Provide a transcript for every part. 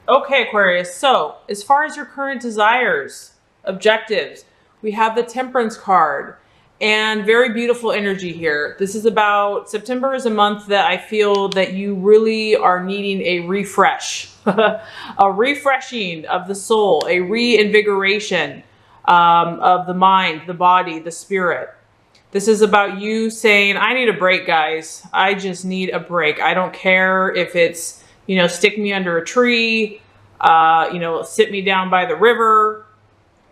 Okay, Aquarius. So as far as your current desires, objectives, we have the Temperance card and very beautiful energy here. This is about September is a month that I feel that you really are needing a refresh, a refreshing of the soul, a reinvigoration of the mind, the body, the spirit. This is about you saying, I need a break, guys. I just need a break. I don't care if it's, stick me under a tree, sit me down by the river.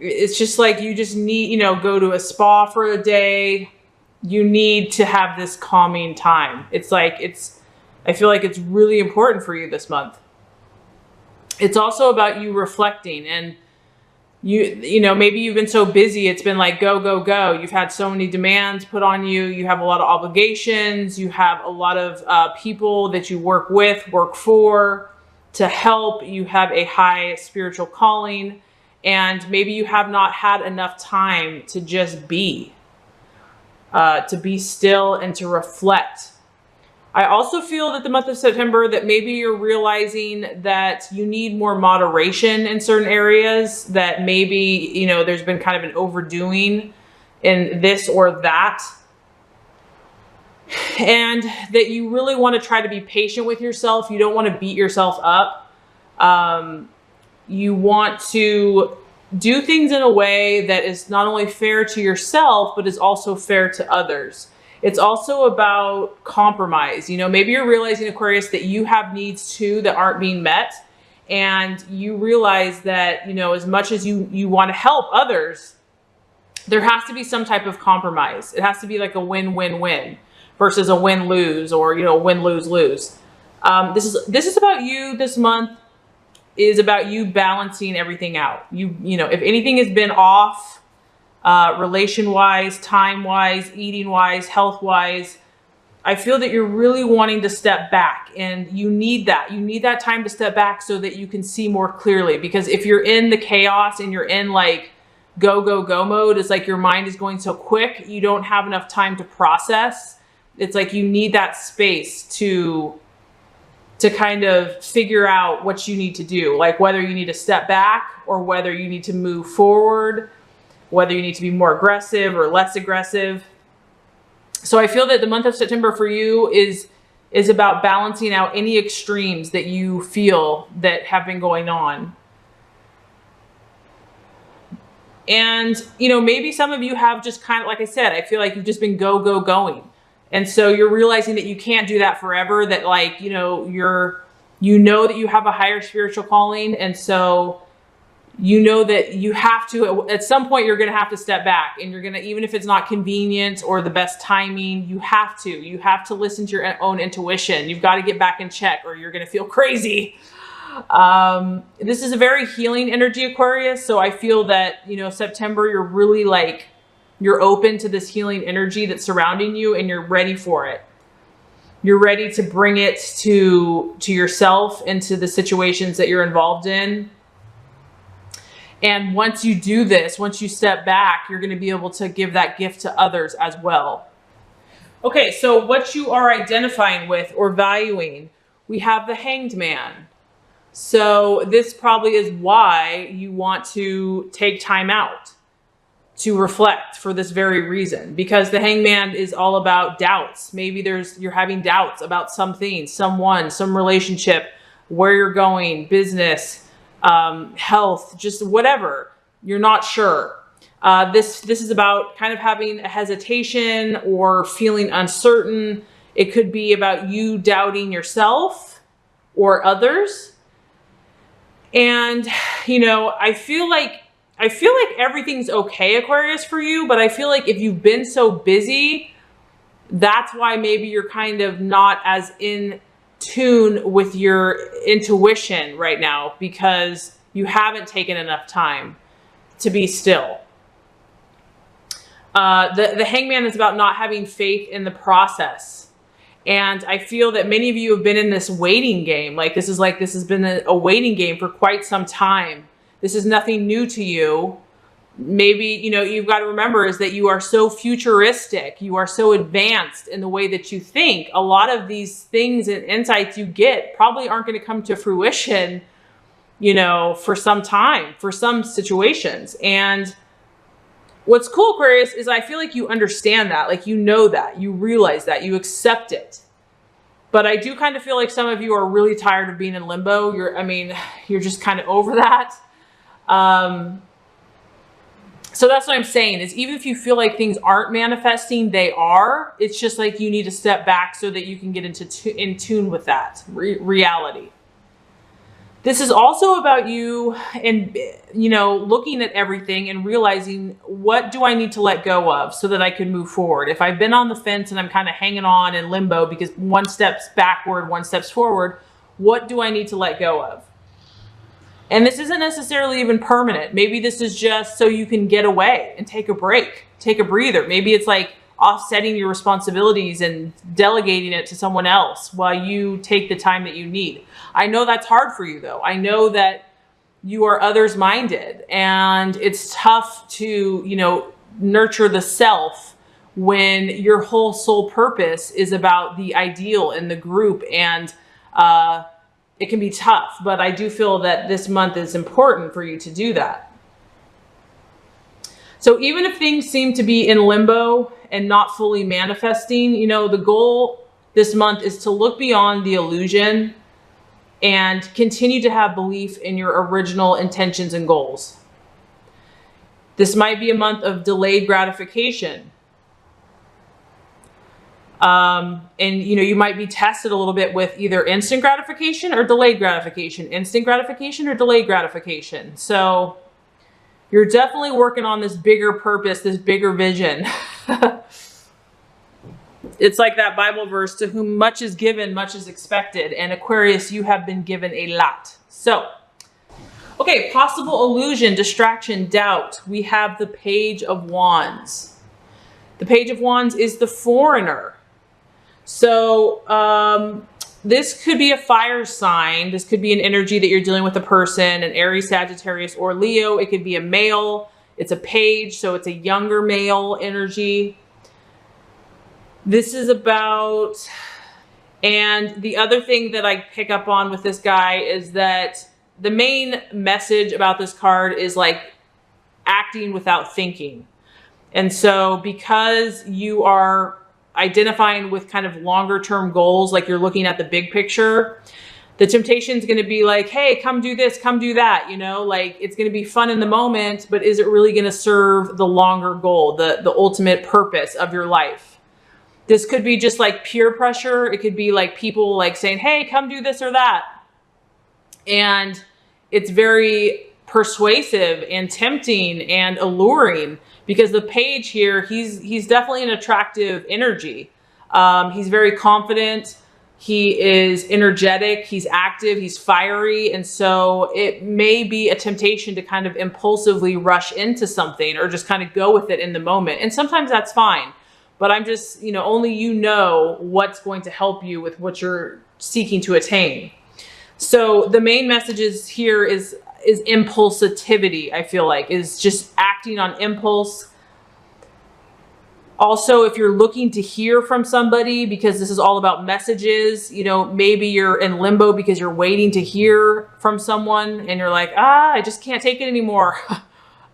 It's just like you just need, go to a spa for a day. You need to have this calming time. I feel like it's really important for you this month. It's also about you reflecting and maybe you've been so busy. It's been like, go, go, go. You've had so many demands put on you. You have a lot of obligations. You have a lot of people that you work with, work for, to help. You have a high spiritual calling, and maybe you have not had enough time to just be still and to reflect. I also feel that the month of September that maybe you're realizing that you need more moderation in certain areas, that maybe, there's been kind of an overdoing in this or that. And that you really want to try to be patient with yourself. You don't want to beat yourself up. You want to do things in a way that is not only fair to yourself, but is also fair to others. It's also about compromise. Maybe you're realizing, Aquarius, that you have needs too that aren't being met. And you realize that, as much as you want to help others, there has to be some type of compromise. It has to be like a win-win-win versus a win-lose or, win-lose-lose. This is about you this month, is about you balancing everything out. If anything has been off, relation-wise, time-wise, eating-wise, health-wise, I feel that you're really wanting to step back, and you need that. You need that time to step back so that you can see more clearly. Because if you're in the chaos and you're in like go, go, go mode, it's like your mind is going so quick, you don't have enough time to process. It's like you need that space to kind of figure out what you need to do, like whether you need to step back or whether you need to move forward, whether you need to be more aggressive or less aggressive. So I feel that the month of September for you is about balancing out any extremes that you feel that have been going on. And, maybe some of you have just kind of, like I said, I feel like you've just been go, go, going. And so you're realizing that you can't do that forever, that like, that you have a higher spiritual calling. And so that you have to, at some point, you're going to have to step back, and you're going to, even if it's not convenient or the best timing, you have to listen to your own intuition. You've got to get back in check, or you're going to feel crazy. This is a very healing energy, Aquarius. So I feel that, September, you're really like, you're open to this healing energy that's surrounding you, and you're ready for it. You're ready to bring it to yourself and to the situations that you're involved in. And once you do this, once you step back, you're going to be able to give that gift to others as well. Okay, so what you are identifying with or valuing, we have the Hanged Man. So this probably is why you want to take time out to reflect, for this very reason, because the Hanged Man is all about doubts. Maybe you're having doubts about something, someone, some relationship, where you're going, business, health, just whatever. You're not sure. This is about kind of having a hesitation or feeling uncertain. It could be about you doubting yourself or others. And, I feel like everything's okay, Aquarius, for you, but I feel like if you've been so busy, that's why maybe you're kind of not as in tune with your intuition right now, because you haven't taken enough time to be still. The Hangman is about not having faith in the process. And I feel that many of you have been in this waiting game. This has been a waiting game for quite some time. This is nothing new to you. Maybe, you've got to remember is that you are so futuristic. You are so advanced in the way that you think. A lot of these things and insights you get probably aren't going to come to fruition you know, for some time, for some situations. And what's cool, Aquarius, is I feel like you understand that, like, you know that, you realize that, you accept it. But I do kind of feel like some of you are really tired of being in limbo. You're just kind of over that. So that's what I'm saying, is even if you feel like things aren't manifesting, they are. It's just like you need to step back so that you can get in tune with that reality. This is also about you and, you know, looking at everything and realizing, what do I need to let go of so that I can move forward? If I've been on the fence and I'm kind of hanging on in limbo because one step's backward, one step's forward, what do I need to let go of? And this isn't necessarily even permanent. Maybe this is just so you can get away and take a break, take a breather. Maybe it's like offsetting your responsibilities and delegating it to someone else while you take the time that you need. I know that's hard for you, though. I know that you are others minded, and it's tough to, you know, nurture the self when your whole sole purpose is about the ideal and the group, and it can be tough. But I do feel that this month is important for you to do that. So even if things seem to be in limbo and not fully manifesting, you know, the goal this month is to look beyond the illusion and continue to have belief in your original intentions and goals. This might be a month of delayed gratification. And, you know, you might be tested a little bit with either instant gratification or delayed gratification, instant gratification or delayed gratification. So you're definitely working on this bigger purpose, this bigger vision. It's like that Bible verse, to whom much is given, much is expected. And Aquarius, you have been given a lot. So, okay, possible illusion, distraction, doubt. We have the Page of Wands. The Page of Wands is the foreigner. So, this could be a fire sign. This could be an energy that you're dealing with a person, an Aries, Sagittarius, or Leo. It could be a male. It's a page, so it's a younger male energy. This is about, and the other thing that I pick up on with this guy is that the main message about this card is like acting without thinking. And so because you are identifying with kind of longer term goals, like you're looking at the big picture, the temptation is going to be like, hey, come do this, come do that. You know, like it's going to be fun in the moment, but is it really going to serve the longer goal, the ultimate purpose of your life? This could be just like peer pressure. It could be like people like saying, hey, come do this or that. And it's very persuasive and tempting and alluring, because the page here, he's definitely an attractive energy. He's very confident. He is energetic. He's active. He's fiery. And so it may be a temptation to kind of impulsively rush into something or just kind of go with it in the moment. And sometimes that's fine. But I'm just, you know, only you know what's going to help you with what you're seeking to attain. So the main messages here is impulsivity, I feel like, is just acting on impulse. Also, if you're looking to hear from somebody, because this is all about messages, you know, maybe you're in limbo because you're waiting to hear from someone and you're like, I just can't take it anymore.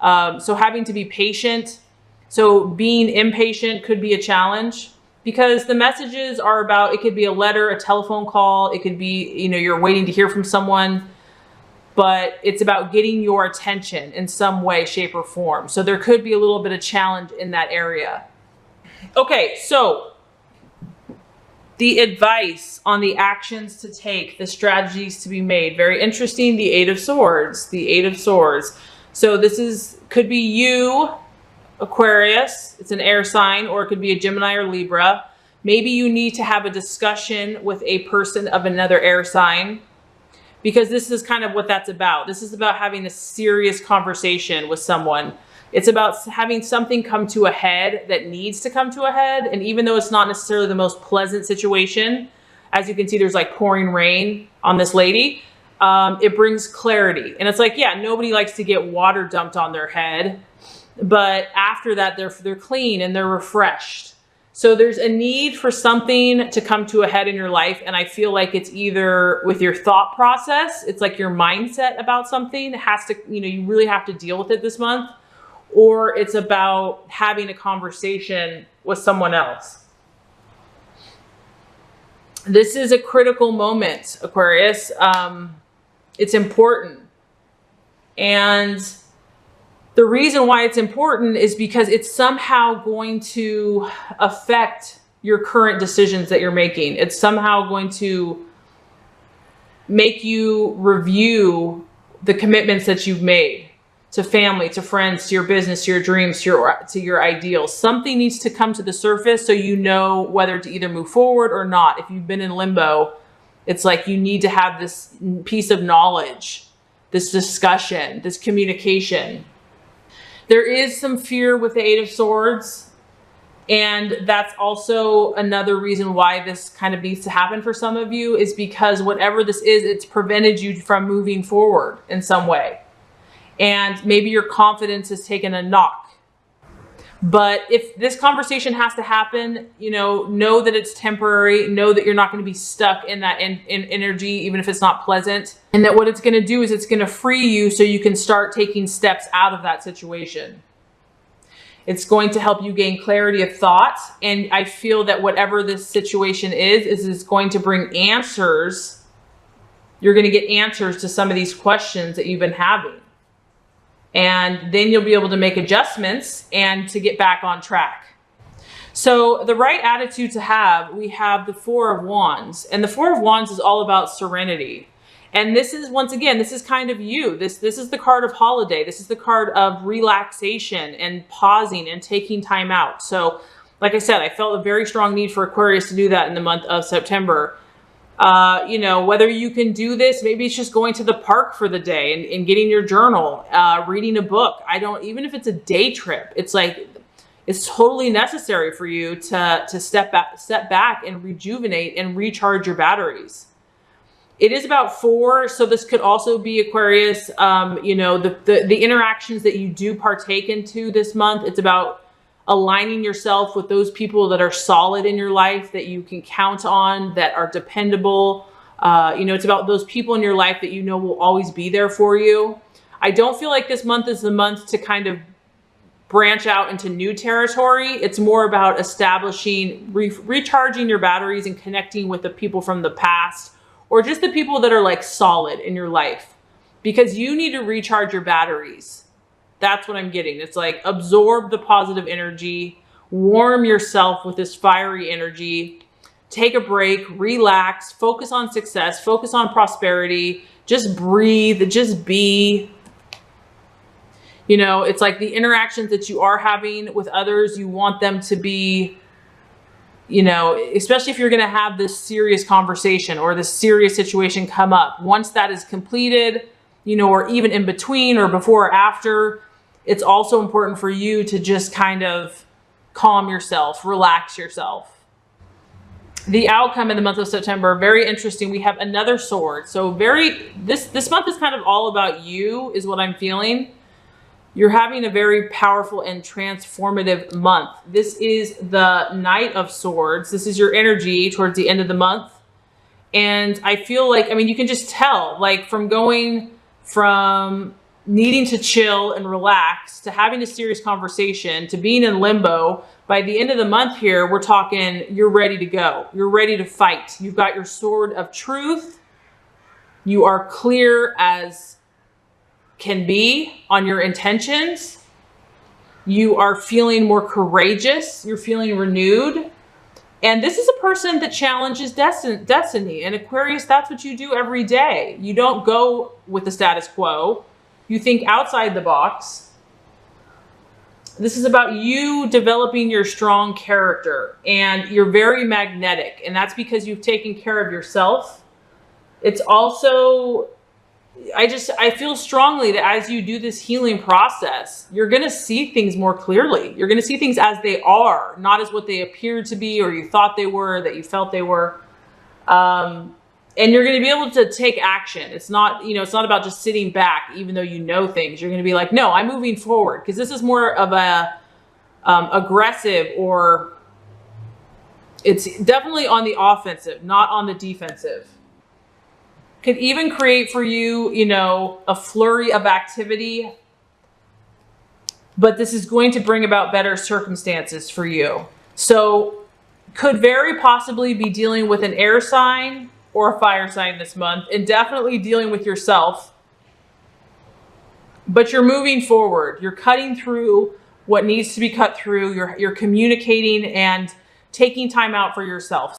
So having to be patient. So being impatient could be a challenge, because the messages are about, it could be a letter, a telephone call. It could be, you know, you're waiting to hear from someone, but it's about getting your attention in some way, shape, or form. So there could be a little bit of challenge in that area. Okay, so the advice on the actions to take, the strategies to be made. Very interesting. The Eight of Swords, the Eight of Swords. So this could be you, Aquarius. It's an air sign, or it could be a Gemini or Libra. Maybe you need to have a discussion with a person of another air sign, because this is kind of what that's about. This is about having a serious conversation with someone. It's about having something come to a head that needs to come to a head. And even though it's not necessarily the most pleasant situation, as you can see, there's like pouring rain on this lady. It brings clarity. And it's like, yeah, nobody likes to get water dumped on their head. But after that, they're clean and they're refreshed. So there's a need for something to come to a head in your life. And I feel like it's either with your thought process, it's like your mindset about something has to, you really have to deal with it this month, or it's about having a conversation with someone else. This is a critical moment, Aquarius. It's important. And the reason why it's important is because it's somehow going to affect your current decisions that you're making. It's somehow going to make you review the commitments that you've made to family, to friends, to your business, to your dreams, to your ideals. Something needs to come to the surface so you know whether to either move forward or not. If you've been in limbo, it's like you need to have this piece of knowledge, this discussion, this communication. There is some fear with the Eight of Swords, and that's also another reason why this kind of needs to happen for some of you, is because whatever this is, it's prevented you from moving forward in some way. And maybe your confidence has taken a knock. But if this conversation has to happen, know that it's temporary. Know that you're not going to be stuck in that in energy, even if it's not pleasant. And that what it's going to do is it's going to free you so you can start taking steps out of that situation. It's going to help you gain clarity of thought. And I feel that whatever this situation is going to bring answers. You're going to get answers to some of these questions that you've been having. And then you'll be able to make adjustments and to get back on track. So the right attitude to have, we have the Four of Wands. And the Four of Wands is all about serenity. And this is, once again, this is kind of you. This is the card of holiday. This is the card of relaxation and pausing and taking time out. So like I said, I felt a very strong need for Aquarius to do that in the month of September. Whether you can do this, maybe it's just going to the park for the day and getting your journal, reading a book. Even if it's a day trip, it's like, it's totally necessary for you to step back and rejuvenate and recharge your batteries. It is about 4. So this could also be Aquarius, the interactions that you do partake into this month. It's about aligning yourself with those people that are solid in your life, that you can count on, that are dependable. It's about those people in your life that will always be there for you. I don't feel like this month is the month to kind of branch out into new territory. It's more about establishing, recharging your batteries and connecting with the people from the past, or just the people that are like solid in your life, because you need to recharge your batteries. That's what I'm getting. It's like absorb the positive energy, warm yourself with this fiery energy, take a break, relax, focus on success, focus on prosperity, just breathe, just be. It's like the interactions that you are having with others, you want them to be, especially if you're going to have this serious conversation or this serious situation come up. Once that is completed, or even in between or before or after, it's also important for you to just kind of calm yourself, relax yourself. The outcome in the month of September, very interesting. We have another sword. So this month is kind of all about you, is what I'm feeling. You're having a very powerful and transformative month. This is the Knight of Swords. This is your energy towards the end of the month. And I feel like, you can just tell, like from going from needing to chill and relax to having a serious conversation to being in limbo, by the end of the month here, we're talking, you're ready to go. You're ready to fight. You've got your sword of truth. You are clear as can be on your intentions. You are feeling more courageous. You're feeling renewed. And this is a person that challenges destiny. And Aquarius, that's what you do every day. You don't go with the status quo. You think outside the box. This is about you developing your strong character, and you're very magnetic, and that's because you've taken care of yourself. It's also, I feel strongly that as you do this healing process, you're going to see things more clearly. You're going to see things as they are, not as what they appeared to be, or you thought they were, that you felt they were. And you're going to be able to take action. It's not, it's not about just sitting back, even though you know things. You're going to be like, no, I'm moving forward, because this is more of a aggressive or It's definitely on the offensive, not on the defensive. Could even create for you, you know, a flurry of activity, but this is going to bring about better circumstances for you. So could very possibly be dealing with an air sign or a fire sign this month, and definitely dealing with yourself. But you're moving forward. You're cutting through what needs to be cut through. You're communicating and taking time out for yourself.